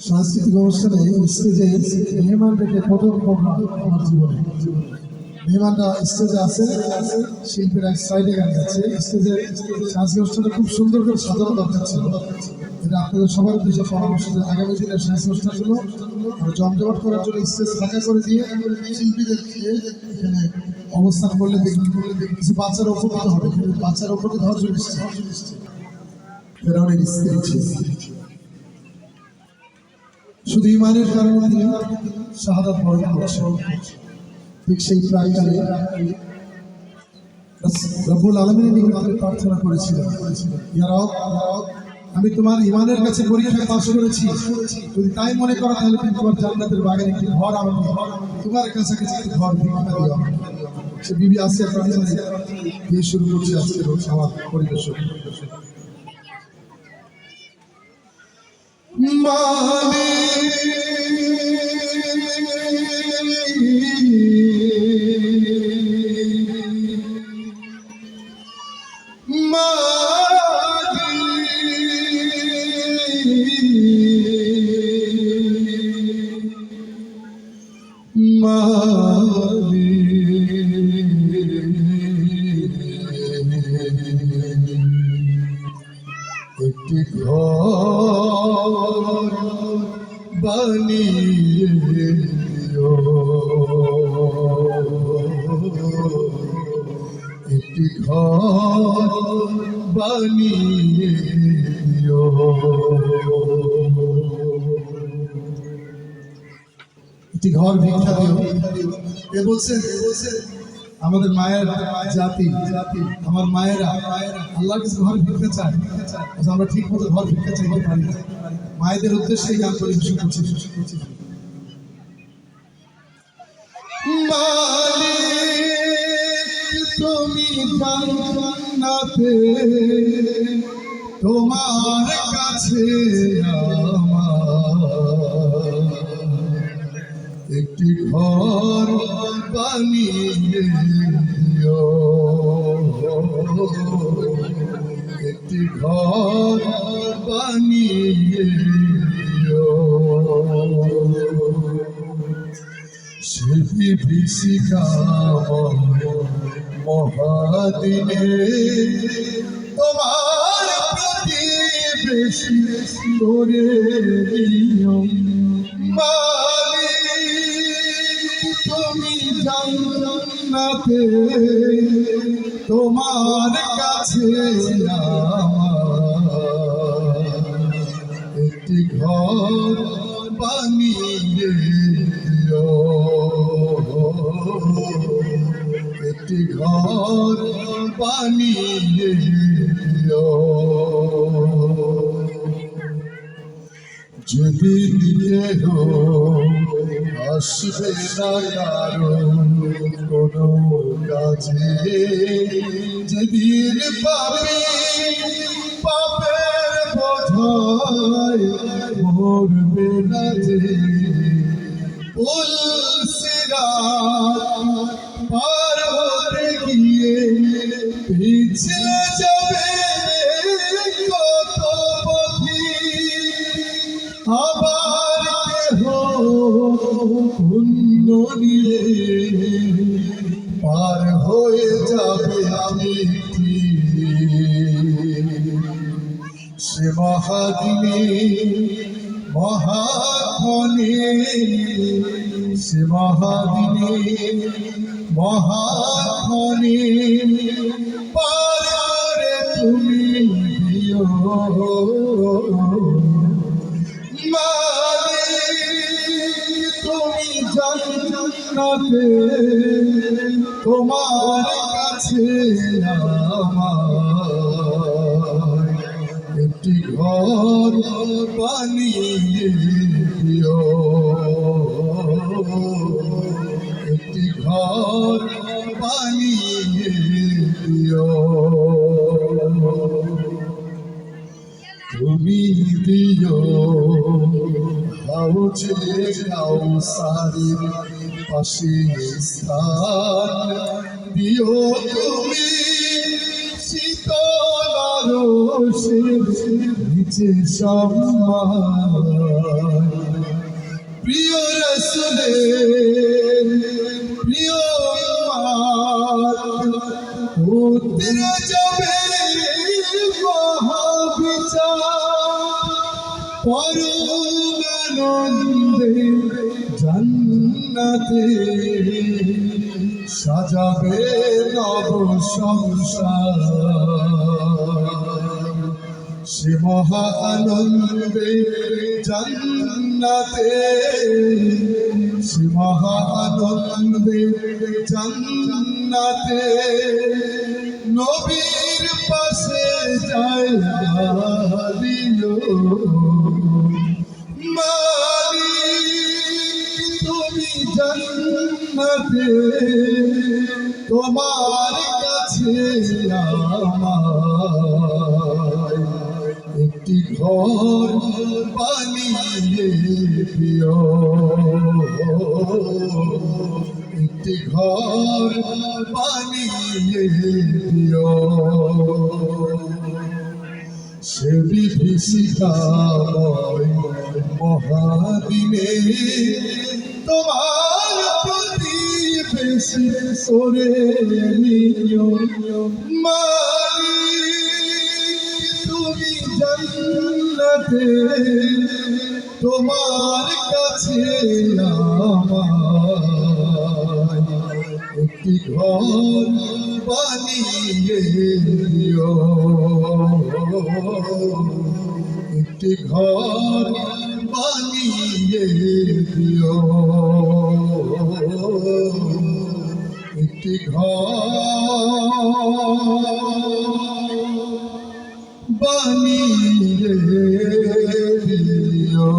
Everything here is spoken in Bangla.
সাংস্কৃতিক অনুষ্ঠানে স্টেজে মেহমান দেখে প্রথম আমার জীবনে মেহমানরা স্টেজে আছে, শিল্পীরা সাইডে গান গাচ্ছে। স্টেজে সাংস্কৃতিক অনুষ্ঠানটা খুব সুন্দর করে সাজানো দরকার ছিল। এটা আপনাদের সবার উদ্দেশ্যে পরামর্শ যে আগামী দিনের সাংস্কৃতিক অনুষ্ঠানগুলো জমজমাট করার জন্য স্টেজ ফাঁকা করে দিয়ে শিল্পীদেরকে এখানে অবস্থান করলে কিছু বাচ্চারা উপকৃত হবে। বাচ্চারা উপকৃত হওয়ার জন্য ফেরাউনের স্ত্রী ছিল, শুধু ইমানের কারণে তিনি শাহাদাত বরণ করছেন। ঠিক সেই প্রায়কালে রব্বুল আলামিনের নিকটে প্রার্থনা করেছিলেন, ইয়া রব, আমি তোমার ইমানের কাছে পরীক্ষায় পাশ করেছি, যদি তাই মনে করো তাহলে তুমি তোমার জান্নাতের বাগানে একটি ঘর আমাকে তোমার কাছাকাছি একটি ঘর ভিক্ষা দিও। সে বিবি আসিয়া প্রার্থনা দিয়ে শুরু করছে আজকের আমার পরিবেশন। একটি ঘর বানিয়ে দিও, একটি ঘর বানিয়ে দিও। একটি ঘর ভিক্ষা দিও। এ বলছেন আমাদের মায়ের জাতি, আমার মায়েরা আল্লাহর কাছে ঘর ভিক্ষা চায়, আমরা ঠিক মতো ঘর ভিক্ষা চাইতে পারি না। মায়েদের উদ্দেশ্যে এই গান পরিবেশন করছি। তুমি জান্নাতে তোমার কাছে একটি ঘর বানিয়ে দিও, একটি ঘর বানিয়ে দিও। সে বিভীষিকাময় মহাদিনে তোমার প্রতিবেশী করে দিও। তুমি জান্নাতে তোমার কাছে একটি ঘর বানিয়ে দিও, একটি ঘর বানিয়ে দিও। যেদিন আসবে না কারো কোনো কাজে, যেদিন পাপের বোঝায় মরবে না যে, পুলসিরাত পার হতে গিয়ে পিছলে যাবে কত পথি, আবার কেহ পুণ্য নিয়ে পার হয়ে যাবে আমি। সে মহাদিনে মহাক্ষণে, সে মহাদিনে মহাক্ষণে পার করে তুমি দিও। তুমি জান্নাতে তোমার কাছে একটি ঘর বানিয়ে দিও, একটি ঘর বানিয়ে দিও। তুমি দিও হাউজে কাউসারের পাশে স্থান, দিও তুমি শীতল রোষের নিচে সম্মান, পরমানন্দে জান্নাতে সাজাবে নব সংসার। সে মহা আনন্দে জান্নাতে, সে মহা আনন্দে জান্নাতে নবীর পাশে যায় দিও মালিক তুমি জান্নাতে, তোমার কাছে আমার একটি ঘর বানিয়ে দিও, একটি ঘর বানিয়ে দিও। সে বিভীষিকাময় মহাদিনে তোমার প্রতিবেশী করে নিও মালিক তুমি জান্নাতে, তোমার কাছে আমার একটি ঘর বানিয়ে দিও, একটি ঘর বানিয়ে দিও, একটি ঘর বানিয়ে দিও।